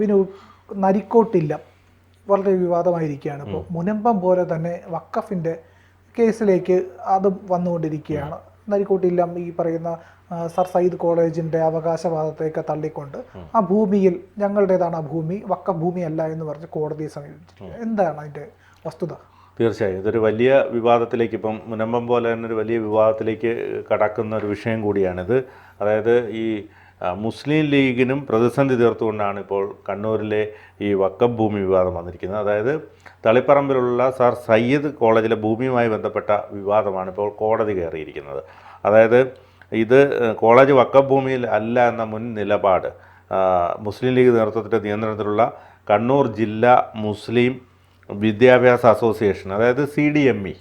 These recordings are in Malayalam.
ബിനു, നരിക്കോട്ടില്ല വളരെ വിവാദമായിരിക്കുകയാണ്. ഇപ്പോൾ മുനമ്പം പോലെ തന്നെ വഖഫിൻ്റെ കേസിലേക്ക് അതും വന്നുകൊണ്ടിരിക്കുകയാണ്. നരിക്കോട്ടില്ലം ഈ പറയുന്ന സർ സയ്യിദ് കോളേജിൻ്റെ അവകാശവാദത്തെയൊക്കെ തള്ളിക്കൊണ്ട് ആ ഭൂമിയിൽ ഞങ്ങളുടേതാണ് ആ ഭൂമി, വഖഫ് ഭൂമിയല്ല എന്ന് പറഞ്ഞ് കോടതിയെ സമീപിച്ചിട്ടുണ്ട്. എന്താണ് അതിൻ്റെ വസ്തുത? തീർച്ചയായും ഇതൊരു വലിയ വിവാദത്തിലേക്ക്, ഇപ്പം മുനമ്പം പോലെ തന്നെ ഒരു വലിയ വിവാദത്തിലേക്ക് കടക്കുന്ന ഒരു വിഷയം കൂടിയാണിത്. അതായത് ഈ മുസ്ലിം ലീഗിനും പ്രതിസന്ധി തീർത്തുകൊണ്ടാണ് ഇപ്പോൾ കണ്ണൂരിലെ ഈ വഖഫ് ഭൂമി വിവാദം വന്നിരിക്കുന്നത്. അതായത് തളിപ്പറമ്പിലുള്ള സർ സയ്യിദ് കോളേജിലെ ഭൂമിയുമായി ബന്ധപ്പെട്ട വിവാദമാണ് ഇപ്പോൾ കോടതി കയറിയിരിക്കുന്നത്. അതായത് ഇത് കോളേജ് വഖഫ് ഭൂമിയിൽ അല്ല എന്ന മുൻ നിലപാട് മുസ്ലിം ലീഗ് നേതൃത്വത്തിൻ്റെ നിയന്ത്രണത്തിലുള്ള കണ്ണൂർ ജില്ലാ മുസ്ലിം വിദ്യാഭ്യാസ അസോസിയേഷൻ, അതായത് CDME,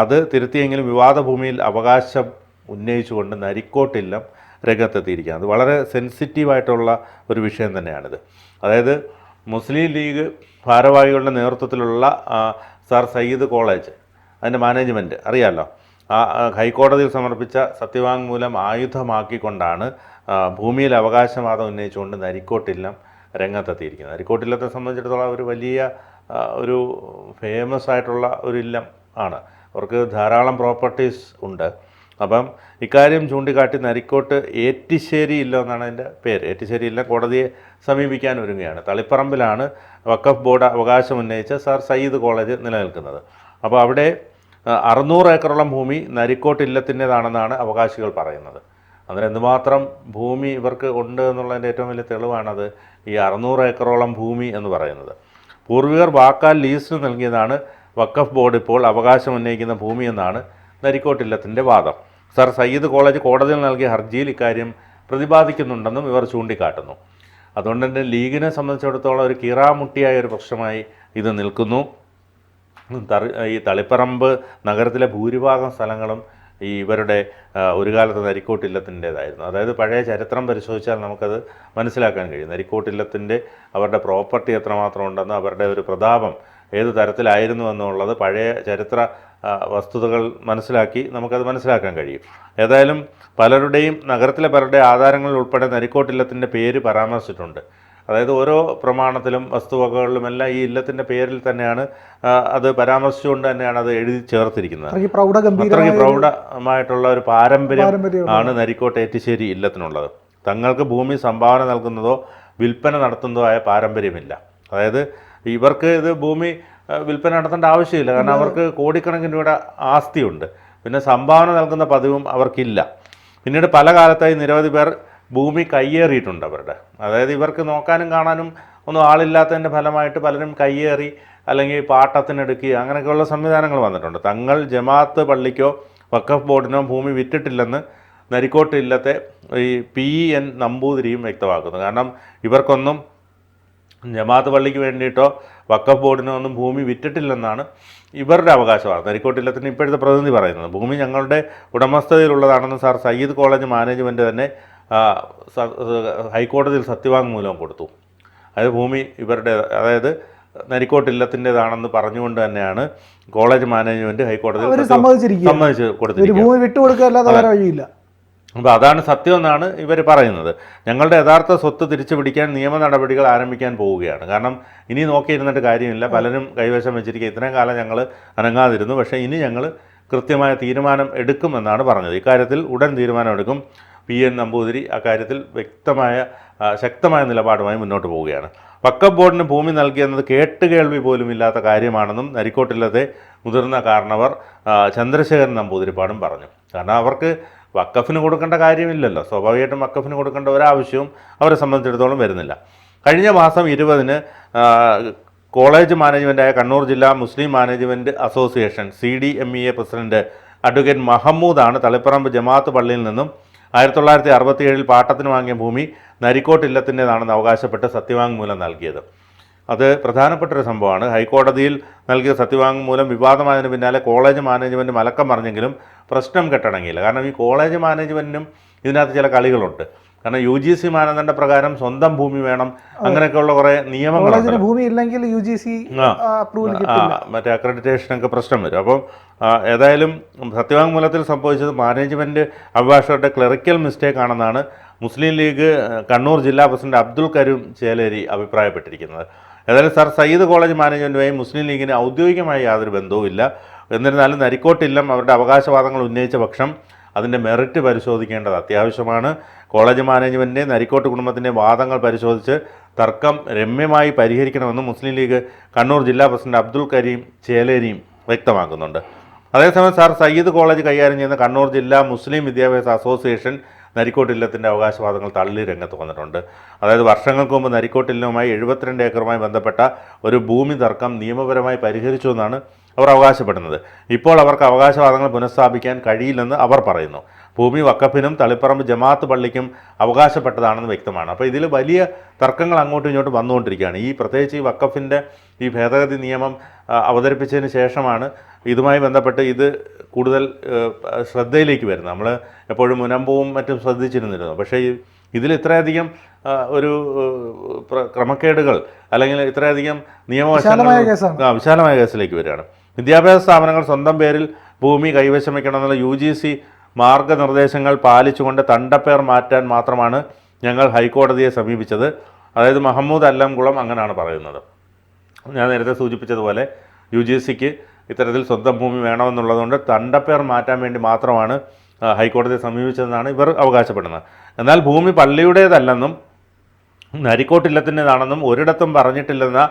അത് തിരുത്തിയെങ്കിലും വിവാദ ഭൂമിയിൽ അവകാശം ഉന്നയിച്ചുകൊണ്ട് നരിക്കോട്ടില്ലം രംഗത്തെത്തിയിരിക്കുകയാണ്. അത് വളരെ സെൻസിറ്റീവായിട്ടുള്ള ഒരു വിഷയം തന്നെയാണിത്. അതായത് മുസ്ലിം ലീഗ് ഭാരവാഹികളുടെ നേതൃത്വത്തിലുള്ള സർ സയ്യിദ് കോളേജ്, അതിൻ്റെ മാനേജ്മെൻറ്റ് അറിയാമല്ലോ, ആ ഹൈക്കോടതിയിൽ സമർപ്പിച്ച സത്യവാങ്മൂലം ആയുധമാക്കിക്കൊണ്ടാണ് ഭൂമിയിൽ അവകാശവാദം ഉന്നയിച്ചുകൊണ്ട് നരിക്കോട്ടില്ലം രംഗത്തെത്തിയിരിക്കുന്നത്. നരിക്കോട്ടില്ലത്തെ സംബന്ധിച്ചിടത്തോളം ഒരു വലിയ ഒരു ഫേമസ് ആയിട്ടുള്ള ഒരു ഇല്ലം ആണ്. അവർക്ക് ധാരാളം പ്രോപ്പർട്ടീസ് ഉണ്ട്. അപ്പം ഇക്കാര്യം ചൂണ്ടിക്കാട്ടി നരിക്കോട്ട് ഏറ്റിശ്ശേരി ഇല്ലം എന്നാണ് അതിൻ്റെ പേര്. ഏറ്റിശ്ശേരി ഇല്ലം കോടതിയെ സമീപിക്കാൻ ഒരുങ്ങുകയാണ്. തളിപ്പറമ്പിലാണ് വഖഫ് ബോർഡ് അവകാശം ഉന്നയിച്ച സർ സയ്യിദ് കോളേജ് നിലനിൽക്കുന്നത്. അപ്പോൾ അവിടെ 600 ഏക്കറോളം ഭൂമി നരിക്കോട്ട് ഇല്ലത്തിൻ്റെതാണെന്നാണ് അവകാശികൾ പറയുന്നത്. അതിന് എന്തുമാത്രം ഭൂമി ഇവർക്ക് ഉണ്ട് എന്നുള്ളതിൻ്റെ ഏറ്റവും വലിയ തെളിവാണത് ഈ 600 ഏക്കറോളം ഭൂമി എന്ന് പറയുന്നത്. പൂർവികർ വാക്കാൽ ലീസിന് നൽകിയതാണ് വഖഫ് ബോർഡ് ഇപ്പോൾ അവകാശം ഉന്നയിക്കുന്ന ഭൂമിയെന്നാണ് നരിക്കോട്ടില്ലത്തിൻ്റെ വാദം. സർ സയ്യിദ് കോളേജ് കോടതിയിൽ നൽകിയ ഹർജിയിൽ ഇക്കാര്യം പ്രതിപാദിക്കുന്നുണ്ടെന്നും ഇവർ ചൂണ്ടിക്കാട്ടുന്നു. അതുകൊണ്ട് തന്നെ ലീഗിനെ സംബന്ധിച്ചിടത്തോളം ഒരു കീറാമുട്ടിയായ ഒരു പ്രശ്നമായി ഇത് നിൽക്കുന്നു. ഈ തളിപ്പറമ്പ് നഗരത്തിലെ ഭൂരിഭാഗം സ്ഥലങ്ങളും ഈ ഇവരുടെ ഒരു കാലത്ത് നരിക്കോട്ടില്ലത്തിൻ്റേതായിരുന്നു. അതായത് പഴയ ചരിത്രം പരിശോധിച്ചാൽ നമുക്കത് മനസ്സിലാക്കാൻ കഴിയും. നരിക്കോട്ടില്ലത്തിൻ്റെ അവരുടെ പ്രോപ്പർട്ടി എത്രമാത്രം ഉണ്ടെന്ന്, അവരുടെ ഒരു പ്രതാപം ഏത് തരത്തിലായിരുന്നു എന്നുള്ളത് പഴയ ചരിത്ര വസ്തുതകൾ മനസ്സിലാക്കി നമുക്കത് മനസ്സിലാക്കാൻ കഴിയും. ഏതായാലും പലരുടെയും നഗരത്തിലെ പലരുടെ ആധാരങ്ങളിൽ ഉൾപ്പെടെ നരിക്കോട്ടില്ലത്തിൻ്റെ പേര് പരാമർശിച്ചിട്ടുണ്ട്. അതായത് ഓരോ പ്രമാണത്തിലും വസ്തുവകകളിലുമെല്ലാം ഈ ഇല്ലത്തിൻ്റെ പേരിൽ തന്നെയാണ് അത് പരാമർശിച്ചുകൊണ്ട് തന്നെയാണ് അത് എഴുതി ചേർത്തിരിക്കുന്നത്. അത്രയ്ക്ക് പ്രൗഢമായിട്ടുള്ള ഒരു പാരമ്പര്യം ആണ് നരിക്കോട്ട് ഏറ്റിശ്ശേരി ഇല്ലത്തിനുള്ളത്. തങ്ങൾക്ക് ഭൂമി സംഭാവന നൽകുന്നതോ വിൽപ്പന നടത്തുന്നതോ ആയ പാരമ്പര്യമില്ല. അതായത് ഇവർക്ക് ഇത് ഭൂമി വിൽപ്പന നടത്തേണ്ട ആവശ്യമില്ല, കാരണം അവർക്ക് കോടിക്കണക്കിന് രൂപയുടെ ആസ്തിയുണ്ട്. പിന്നെ സംഭാവന നൽകുന്ന പതിവും അവർക്കില്ല. പിന്നീട് പല കാലത്തായി നിരവധി പേർ ഭൂമി കയ്യേറിയിട്ടുണ്ട് അവരുടെ. അതായത് ഇവർക്ക് നോക്കാനും കാണാനും ഒന്നും ആളില്ലാത്തതിൻ്റെ ഫലമായിട്ട് പലരും കയ്യേറി അല്ലെങ്കിൽ പാട്ടത്തിനെടുക്കുക അങ്ങനെയൊക്കെയുള്ള സംവിധാനങ്ങൾ വന്നിട്ടുണ്ട്. തങ്ങൾ ജമാഅത്ത് പള്ളിക്കോ വഖഫ് ബോർഡിനോ ഭൂമി വിറ്റിട്ടില്ലെന്ന് നരിക്കോട്ട് ഇല്ലത്തെ ഈ PN നമ്പൂതിരിയും വ്യക്തമാക്കുന്നു. കാരണം ഇവർക്കൊന്നും ജമാഅത്ത് പള്ളിക്ക് വേണ്ടിയിട്ടോ വഖഫ് ബോർഡിനോ ഒന്നും ഭൂമി വിറ്റിട്ടില്ലെന്നാണ് ഇവരുടെ അവകാശമാണ്. നരിക്കോട്ടില്ലത്തിന് ഇപ്പോഴത്തെ പ്രതിനിധി പറയുന്നത്. ഭൂമി ഞങ്ങളുടെ ഉടമസ്ഥതയിലുള്ളതാണെന്ന് സർ സയ്യിദ് കോളേജ് മാനേജ്മെൻറ്റ് തന്നെ ഹൈക്കോടതിയിൽ സത്യവാങ്മൂലം കൊടുത്തു. അതായത് ഭൂമി ഇവരുടെ, അതായത് നരിക്കോട്ടില്ലത്തിൻ്റെതാണെന്ന് പറഞ്ഞുകൊണ്ട് തന്നെയാണ് കോളേജ് മാനേജ്മെൻറ്റ് ഹൈക്കോടതിയിൽ സമ്മതിച്ച് കൊടുത്തിരിക്കുന്നത്. അപ്പോൾ അതാണ് സത്യമെന്നാണ് ഇവർ പറയുന്നത്. ഞങ്ങളുടെ യഥാർത്ഥ സ്വത്ത് തിരിച്ചു പിടിക്കാൻ നിയമ നടപടികൾ ആരംഭിക്കാൻ പോവുകയാണ്. കാരണം ഇനി നോക്കിയിരുന്നിട്ട് കാര്യമില്ല, പലരും കൈവശം വെച്ചിരിക്കുക. ഇത്രയും കാലം ഞങ്ങൾ അനങ്ങാതിരുന്നു, പക്ഷേ ഇനി ഞങ്ങൾ കൃത്യമായ തീരുമാനം എടുക്കുമെന്നാണ് പറഞ്ഞത്. ഇക്കാര്യത്തിൽ ഉടൻ തീരുമാനമെടുക്കും. PN നമ്പൂതിരി അക്കാര്യത്തിൽ ശക്തമായ നിലപാടുമായി മുന്നോട്ട് പോവുകയാണ്. വഖഫ് ബോർഡിന് ഭൂമി നൽകിയെന്നത് കേട്ടുകേൾവി പോലും ഇല്ലാത്ത കാര്യമാണെന്നും നരിക്കോട്ടില്ലത്തെ മുതിർന്ന കാരണവർ ചന്ദ്രശേഖരൻ നമ്പൂതിരിപ്പാടും പറഞ്ഞു. കാരണം അവർക്ക് വഖഫിന് കൊടുക്കേണ്ട കാര്യമില്ലല്ലോ, സ്വാഭാവികമായിട്ടും വഖഫിന് കൊടുക്കേണ്ട ഒരാവശ്യവും അവരെ സംബന്ധിച്ചിടത്തോളം വരുന്നില്ല. കഴിഞ്ഞ മാസം 20-ന് കോളേജ് മാനേജ്മെൻറ്റായ കണ്ണൂർ ജില്ലാ മുസ്ലിം management association CDME president advocate മഹമ്മൂദാണ് തളിപ്പറമ്പ് ജമാഅത്ത് പള്ളിയിൽ നിന്നും 1967 പാട്ടത്തിന് വാങ്ങിയ ഭൂമി നരിക്കോട്ടില്ലത്തിൻ്റെതാണെന്ന് അവകാശപ്പെട്ട് സത്യവാങ്മൂലം നൽകിയത്. അത് പ്രധാനപ്പെട്ടൊരു സംഭവമാണ്. ഹൈക്കോടതിയിൽ നൽകിയ സത്യവാങ്മൂലം വിവാദമായതിന് പിന്നാലെ കോളേജ് മാനേജ്മെൻറ്റ് മലക്കം പറഞ്ഞെങ്കിലും പ്രശ്നം കെട്ടടങ്ങിയില്ല. കാരണം ഈ കോളേജ് മാനേജ്മെൻറ്റിനും ഇതിനകത്ത് ചില കളികളുണ്ട്. കാരണം UGC മാനദണ്ഡ പ്രകാരം സ്വന്തം ഭൂമി വേണം, അങ്ങനെയൊക്കെയുള്ള കുറേ നിയമങ്ങളുണ്ട്. ഭൂമി ഇല്ലെങ്കിൽ UGC മറ്റേ അക്രഡിറ്റേഷനൊക്കെ പ്രശ്നം വരും. അപ്പം ഏതായാലും സത്യവാങ്മൂലത്തിൽ സംഭവിച്ചത് മാനേജ്മെൻറ്റ് അഭിഭാഷകരുടെ ക്ലറിക്കൽ മിസ്റ്റേക്ക് ആണെന്നാണ് മുസ്ലിം ലീഗ് കണ്ണൂർ ജില്ലാ പ്രസിഡന്റ് അബ്ദുൽ കരീം ചേലേരി അഭിപ്രായപ്പെട്ടിരിക്കുന്നത്. ഏതായാലും സർ സയ്യിദ് കോളേജ് മാനേജ്മെൻറ്റുമായി മുസ്ലിം ലീഗിന് ഔദ്യോഗികമായി യാതൊരു ബന്ധവുമില്ല. എന്നിരുന്നാലും നരിക്കോട്ടില്ലം അവരുടെ അവകാശവാദങ്ങൾ ഉന്നയിച്ച പക്ഷം അതിൻ്റെ മെറിറ്റ് പരിശോധിക്കേണ്ടത് അത്യാവശ്യമാണ്. കോളേജ് മാനേജ്മെൻറ്റിൻ്റെ നരിക്കോട്ട് കുടുംബത്തിൻ്റെ വാദങ്ങൾ പരിശോധിച്ച് തർക്കം രമ്യമായി പരിഹരിക്കണമെന്ന് മുസ്ലിം ലീഗ് കണ്ണൂർ ജില്ലാ പ്രസിഡന്റ് അബ്ദുൽ കരീം ചേലേരിയും വ്യക്തമാക്കുന്നുണ്ട്. അതേസമയം സർ സയ്യിദ് കോളേജ് കൈകാര്യം ചെയ്യുന്ന കണ്ണൂർ ജില്ലാ മുസ്ലിം വിദ്യാഭ്യാസ അസോസിയേഷൻ നരിക്കോട്ടില്ലത്തിൻ്റെ അവകാശവാദങ്ങൾ തള്ളി രംഗത്ത് വന്നിട്ടുണ്ട്. അതായത് വർഷങ്ങൾക്ക് മുമ്പ് നരിക്കോട്ടില്ലവുമായി 72 ഏക്കറുമായി ബന്ധപ്പെട്ട ഒരു ഭൂമി തർക്കം നിയമപരമായി പരിഹരിച്ചു എന്നാണ് അവർ അവകാശപ്പെടുന്നത്. ഇപ്പോൾ അവർക്ക് അവകാശവാദങ്ങൾ പുനഃസ്ഥാപിക്കാൻ കഴിയില്ലെന്ന് അവർ പറയുന്നു. ഭൂമി വഖഫിനും തളിപ്പറമ്പ് ജമാഅത്ത് പള്ളിക്കും അവകാശപ്പെട്ടതാണെന്ന് വ്യക്തമാണ്. അപ്പോൾ ഇതിൽ വലിയ തർക്കങ്ങൾ അങ്ങോട്ടും ഇങ്ങോട്ടും വന്നുകൊണ്ടിരിക്കുകയാണ്. പ്രത്യേകിച്ച് ഈ വഖഫിൻ്റെ ഈ ഭേദഗതി നിയമം അവതരിപ്പിച്ചതിന് ശേഷമാണ് ഇതുമായി ബന്ധപ്പെട്ട് ഇത് കൂടുതൽ ശ്രദ്ധയിലേക്ക് വരുന്നത്. നമ്മൾ എപ്പോഴും മുനമ്പവും മറ്റും ശ്രദ്ധിച്ചിരുന്നിരുന്നു. പക്ഷേ ഇതിൽ ഇത്രയധികം ഒരു ക്രമക്കേടുകൾ അല്ലെങ്കിൽ ഇത്രയധികം നിയമവശങ്ങൾ വിശാലമായ കേസിലേക്ക് വരികയാണ്. വിദ്യാഭ്യാസ സ്ഥാപനങ്ങൾ സ്വന്തം പേരിൽ ഭൂമി കൈവശം വയ്ക്കണമെന്നുള്ള UGC മാർഗനിർദ്ദേശങ്ങൾ പാലിച്ചുകൊണ്ട് തണ്ടപ്പേർ മാറ്റാൻ മാത്രമാണ് ഞങ്ങൾ ഹൈക്കോടതിയെ സമീപിച്ചത്. അതായത് മഹമ്മൂദ് അല്ലംകുളം അങ്ങനെയാണ് പറയുന്നത്. ഞാൻ നേരത്തെ സൂചിപ്പിച്ചതുപോലെ UGCക്ക് ഇത്തരത്തിൽ സ്വന്തം ഭൂമി വേണമെന്നുള്ളതുകൊണ്ട് തണ്ടപ്പേർ മാറ്റാൻ വേണ്ടി മാത്രമാണ് ഹൈക്കോടതിയെ സമീപിച്ചതെന്നാണ് ഇവർ അവകാശപ്പെടുന്നത്. എന്നാൽ ഭൂമി പള്ളിയുടേതല്ലെന്നും നരിക്കോട്ടില്ലത്തിൻ്റെതാണെന്നും ഒരിടത്തും പറഞ്ഞിട്ടില്ലെന്ന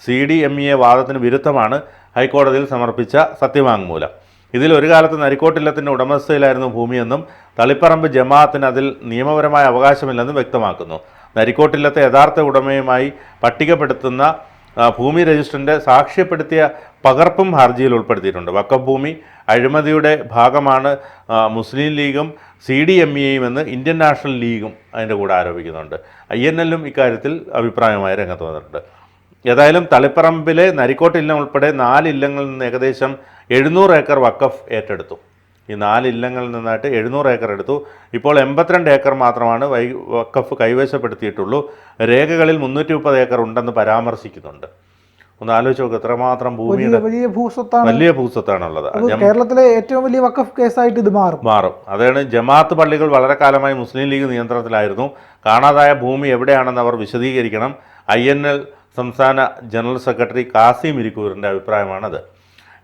CDMEA വാദത്തിന് വിരുദ്ധമാണ് ഹൈക്കോടതിയിൽ സമർപ്പിച്ച സത്യവാങ്മൂലം. ഇതിൽ ഒരു കാലത്ത് നരിക്കോട്ടില്ലത്തിൻ്റെ ഉടമസ്ഥയിലായിരുന്നു ഭൂമിയെന്നും തളിപ്പറമ്പ് ജമാഅത്തിന് അതിൽ നിയമപരമായ അവകാശമില്ലെന്നും വ്യക്തമാക്കുന്നു. നരിക്കോട്ടില്ലത്തെ യഥാർത്ഥ ഉടമയുമായി പട്ടികപ്പെടുത്തുന്ന ഭൂമി രജിസ്റ്ററിൻ്റെ സാക്ഷ്യപ്പെടുത്തിയ പകർപ്പും ഹർജിയിൽ ഉൾപ്പെടുത്തിയിട്ടുണ്ട്. വഖഫ് ഭൂമി അഴിമതിയുടെ ഭാഗമാണ് മുസ്ലിം ലീഗും CDMEയും എന്ന് ഇന്ത്യൻ നാഷണൽ ലീഗും അതിൻ്റെ കൂടെ ആരോപിക്കുന്നുണ്ട്. INLും ഇക്കാര്യത്തിൽ അഭിപ്രായമായി രംഗത്ത് വന്നിട്ടുണ്ട്. ഏതായാലും തളിപ്പറമ്പിലെ നരിക്കോട്ടില്ലം ഉൾപ്പെടെ 4 ഇല്ലങ്ങളിൽ നിന്ന് ഏകദേശം 700 ഏക്കർ വഖഫ് ഏറ്റെടുത്തു. ഈ 4 ഇല്ലങ്ങളിൽ നിന്നായിട്ട് 700 ഏക്കർ എടുത്തു. ഇപ്പോൾ 82 ഏക്കർ മാത്രമാണ് വഖഫ് കൈവശപ്പെടുത്തിയിട്ടുള്ളൂ. രേഖകളിൽ 330 ഏക്കർ ഉണ്ടെന്ന് പരാമർശിക്കുന്നുണ്ട്. ഒന്ന് ആലോചിച്ച് നോക്ക്, എത്രമാത്രം ഭൂമിയുടെ വലിയ ഭൂസ്വത്താണുള്ളത്. കേരളത്തിലെ ഏറ്റവും വലിയ വഖഫ് കേസായിട്ട് ഇത് മാറും. അതാണ് ജമാഅത്ത് പള്ളികൾ വളരെ കാലമായി മുസ്ലിം ലീഗ് നിയന്ത്രണത്തിലായിരുന്നു. കാണാതായ ഭൂമി എവിടെയാണെന്ന് അവർ വിശദീകരിക്കണം. INL സംസ്ഥാന ജനറൽ സെക്രട്ടറി കാസിം ഇരിക്കൂറിൻ്റെ അഭിപ്രായമാണത്.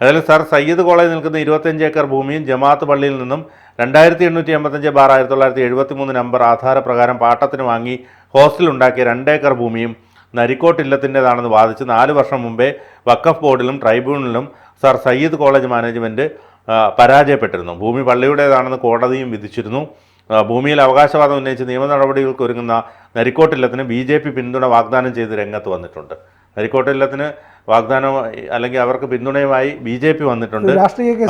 ഏതായാലും സർ സയ്യിദ് കോളേജ് നിൽക്കുന്ന 25 ഏക്കർ ഭൂമിയും ജമാഅത്ത് പള്ളിയിൽ നിന്നും 2885/1973 നമ്പർ ആധാരപ്രകാരം പാട്ടത്തിന് വാങ്ങി ഹോസ്റ്റൽ ഉണ്ടാക്കിയ 2 ഏക്കർ ഭൂമിയും നരിക്കോട്ടില്ലത്തിൻ്റെതാണെന്ന് വാദിച്ച് 4 വർഷം മുമ്പേ വഖഫ് ബോർഡിലും ട്രൈബ്യൂണലിലും സർ സയ്യിദ് കോളേജ് മാനേജ്മെൻറ്റ് പരാജയപ്പെട്ടിരുന്നു. ഭൂമി പള്ളിയുടേതാണെന്ന് കോടതിയും വിധിച്ചിരുന്നു. ഭൂമിയിൽ അവകാശവാദം ഉന്നയിച്ച് നിയമ നടപടികൾക്ക് ഒരുങ്ങുന്ന നരിക്കോട്ടില്ലത്തിന് BJP പിന്തുണ വാഗ്ദാനം ചെയ്ത് രംഗത്ത് വന്നിട്ടുണ്ട്. നരിക്കോട്ടില്ലത്തിന് വാഗ്ദാനം അല്ലെങ്കിൽ അവർക്ക് പിന്തുണയുമായി BJP വന്നിട്ടുണ്ട്.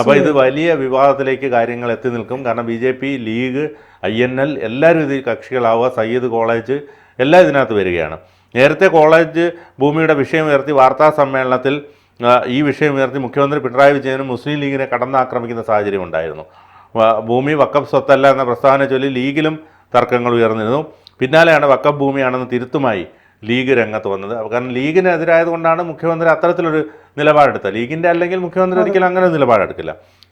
അപ്പോൾ ഇത് വലിയ വിവാദത്തിലേക്ക് കാര്യങ്ങൾ എത്തി നിൽക്കും. കാരണം BJP, ലീഗ്, INL എല്ലാവരും ഇതിൽ കക്ഷികളാവുക, സയ്യിദ് കോളേജ് എല്ലാം ഇതിനകത്ത് വരികയാണ്. നേരത്തെ കോളേജ് ഭൂമിയുടെ വിഷയം ഉയർത്തി വാർത്താ സമ്മേളനത്തിൽ ഈ വിഷയം ഉയർത്തി മുഖ്യമന്ത്രി പിണറായി വിജയനും മുസ്ലിം ലീഗിനെ കടന്നാക്രമിക്കുന്ന സാഹചര്യം ഉണ്ടായിരുന്നു. ഭൂമി വഖഫ് സ്വത്തല്ല എന്ന പ്രസ്താവന ചൊല്ലി ലീഗിലും തർക്കങ്ങൾ ഉയർന്നിരുന്നു. പിന്നാലെയാണ് വഖഫ് ഭൂമിയാണെന്ന് തിരുത്തുമായി ലീഗ് രംഗത്ത് വന്നത്. കാരണം ലീഗിനെതിരായതുകൊണ്ടാണ് മുഖ്യമന്ത്രി അത്തരത്തിലൊരു നിലപാടെടുത്തത്. ലീഗിൻ്റെ അല്ലെങ്കിൽ മുഖ്യമന്ത്രി ഒരിക്കലും അങ്ങനെ നിലപാടെടുക്കില്ല.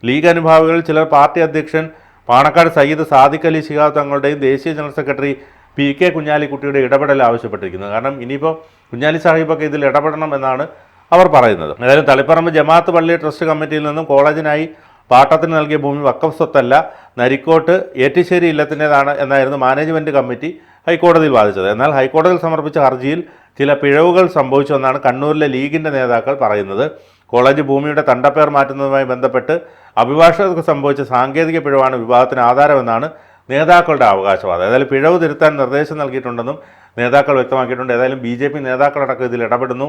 ലീഗ് അനുഭാവികളിൽ ചിലർ പാർട്ടി അധ്യക്ഷൻ പാണക്കാട് സയ്യിദ് സാദിഖ് അലി ശിഹാബ് തങ്ങളുടെയും ദേശീയ ജനറൽ സെക്രട്ടറി PK കുഞ്ഞാലിക്കുട്ടിയുടെ ഇടപെടൽ ആവശ്യപ്പെട്ടിരിക്കുന്നത്. കാരണം ഇനിയിപ്പോൾ കുഞ്ഞാലി സാഹിബൊക്കെ ഇതിൽ ഇടപെടണം എന്നാണ് അവർ പറയുന്നത്. ഏതായാലും തളിപ്പറമ്പ് ജമാഅത്ത് പള്ളി ട്രസ്റ്റ് കമ്മിറ്റിയിൽ നിന്നും കോളേജിനായി പാട്ടത്തിന് നൽകിയ ഭൂമി വഖഫ് സ്വത്തല്ല, നരിക്കോട്ട് ഏറ്റിശ്ശേരി ഇല്ലത്തിൻ്റെതാണ് എന്നായിരുന്നു മാനേജ്മെൻറ്റ് കമ്മിറ്റി ഹൈക്കോടതിയിൽ വാദിച്ചത്. എന്നാൽ ഹൈക്കോടതിയിൽ സമർപ്പിച്ച ഹർജിയിൽ ചില പിഴവുകൾ സംഭവിച്ചുവെന്നാണ് കണ്ണൂരിലെ ലീഗിൻ്റെ നേതാക്കൾ പറയുന്നത്. കോളേജ് ഭൂമിയുടെ തണ്ടപ്പേർ മാറ്റുന്നതുമായി ബന്ധപ്പെട്ട് അഭിഭാഷകർക്ക് സംഭവിച്ച സാങ്കേതിക പിഴവാണ് വിവാദത്തിന് ആധാരമെന്നാണ് നേതാക്കളുടെ അവകാശവാദം. ഏതായാലും പിഴവ് തിരുത്താൻ നിർദ്ദേശം നൽകിയിട്ടുണ്ടെന്നും നേതാക്കൾ വ്യക്തമാക്കിയിട്ടുണ്ട്. ഏതായാലും BJP നേതാക്കളടക്കം ഇതിൽ ഇടപെടുന്നു.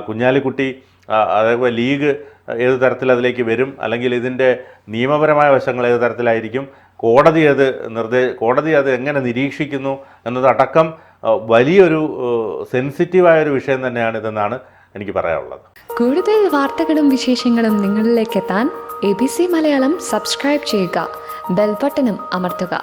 കുഞ്ഞാലിക്കുട്ടി അതേപോലെ ലീഗ് ഏത് തരത്തിൽ അതിലേക്ക് വരും, അല്ലെങ്കിൽ ഇതിൻ്റെ നിയമപരമായ വശങ്ങൾ ഏത് തരത്തിലായിരിക്കും, കോടതി അത് എങ്ങനെ നിരീക്ഷിക്കുന്നു എന്നതടക്കം വലിയൊരു സെൻസിറ്റീവായൊരു വിഷയം തന്നെയാണിതെന്നാണ് എനിക്ക് പറയാനുള്ളത്. കൂടുതൽ വാർത്തകളും വിശേഷങ്ങളും നിങ്ങളിലേക്ക് എത്താൻ ABC മലയാളം സബ്സ്ക്രൈബ് ചെയ്യുക, ബെൽ ബട്ടണും അമർത്തുക.